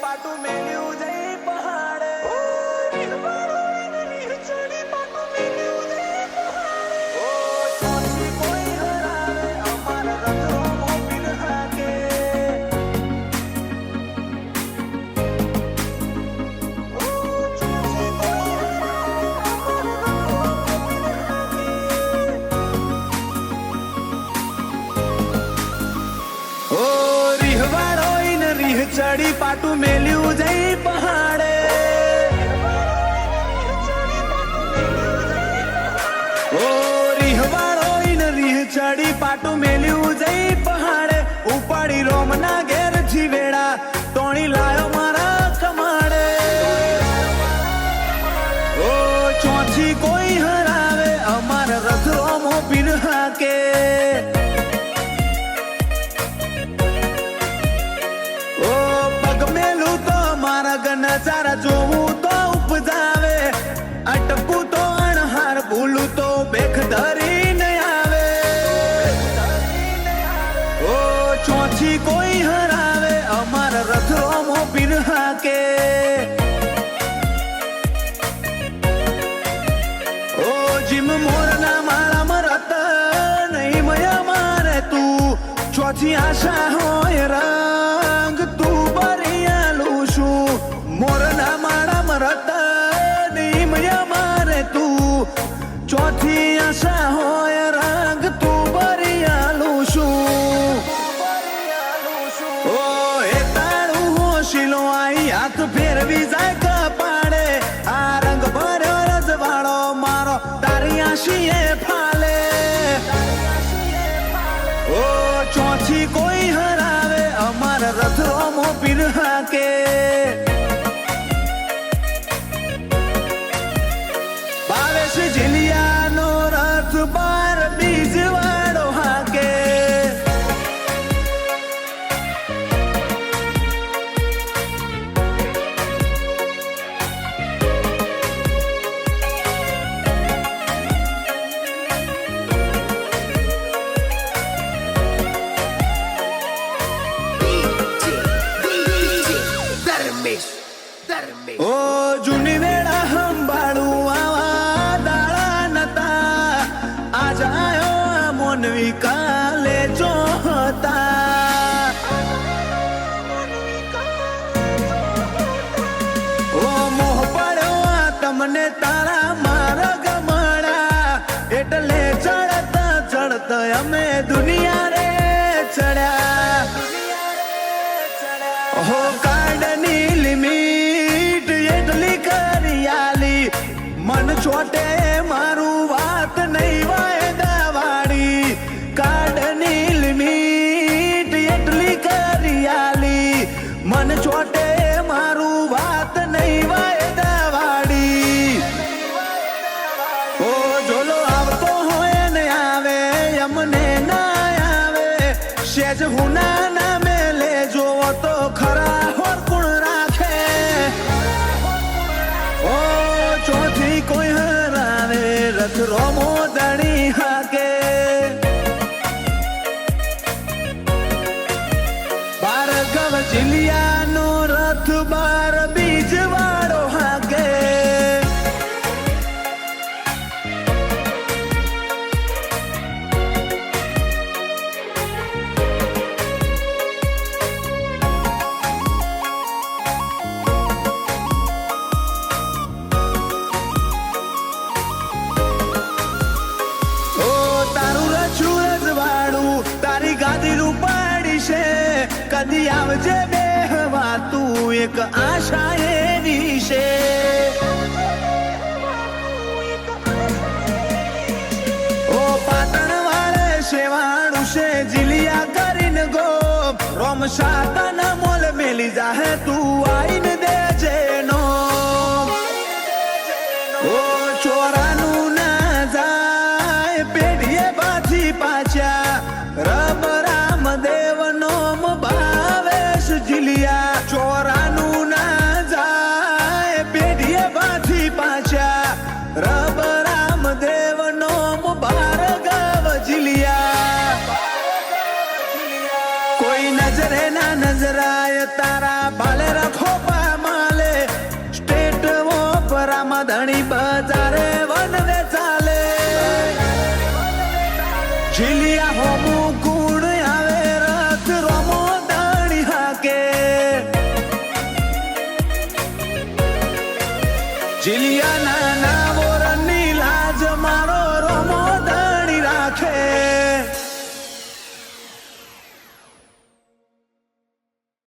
પાટું મેલ્યું જઈ પહાડે ચોથી કોઈ હરાવે અમારા રથો મોપીન હાકે ચડી પાટું મેલ્યું જઈ પહાડે ઓ રીહવાળો રીહ ચડી પાટું મેલ્યું જઈ પહાડે ઉપાડી રોમના ઘેર જીવેડા તોણી લાયો મારા કમાડે ઓ ચોથી કોઈ હરાવે અમારા રથ રોમો પીર હાકે નજારા જોવું તો ઉપજાવે અટકું તો અણહાર ભૂલું તો બેખ ધરીને આવે ઓ ચોથી કોઈ હરાવે અમારા રથ રોમો પીર હાકે ઓ જીમ મોરના માળામાં રત નહીં મયા મારે તું ચોથી આશા હોય રંગ તું બરિયાલું શું મોરના માળા મરત નિમય મારે તું ચોથી આશા હોય રંગ તું બરિયાલું શું ઓ એ તારું હોશીલો આઈ હાથ ફેરવી જાય કપાડે આ રંગ ભર્યો રજવાડો મારો તારી આશીએ ફાલે ઓ ચોથી કોઈ હરાવે અમારા રથ રોમો પીર હાકે જીલિયાનો રથ બાર બીજ વાળો હાકે ઓ જૂની વેળા સંભાળું આવા દાળા નતા આજ આયો મોનવી કાલે જોતા ઓ મોહ પડ્યો તમને તારા મારા ગમણા એટલે ચડતા ચડતા અમે દુનિયા રે ચડ્યા હો કાઢની લિમિટ એટલી કરિયાલી મન છોટે મારું વાત નહીં વાયદા વાળી કાઢની લિમિટ એટલી કરિયાલી મન છોટે મારું વાત નહીં વાયદા વાળી ઓ જોલો આવતો હોય ને આવે અમને ના આવે સેજ હુના ના મેલે જોવો તો ખરા હોર કુણ રાખે ઓ ચોથી કોઈ હરાવે રથ રોમો દણી હાકે ભાર્ગવ જીલિયાનો રથ બાર બીજ વાળો હાકે કદી આવજે બેહવા તું એક આશા એવી છે ઓ પાટણ વાળે શેવાણું છે જીલિયા કરીને ગો રોમ સાતન મોલ મેલી જાહે તું આઈને દેજે નો ઓ ચોરાનું ના જાય પેઢીએ બાથી પાછા રબ રામદેવ નોમ ભાવેશ જીલિયા ચોરાનું ના જાય પેઢીએ બાથી પાછા રબ રામદેવ નોમ ભાર્ગવ જીલિયા કોઈ નજરે ના નજરાય તારા ભાલે રખો જીલિયા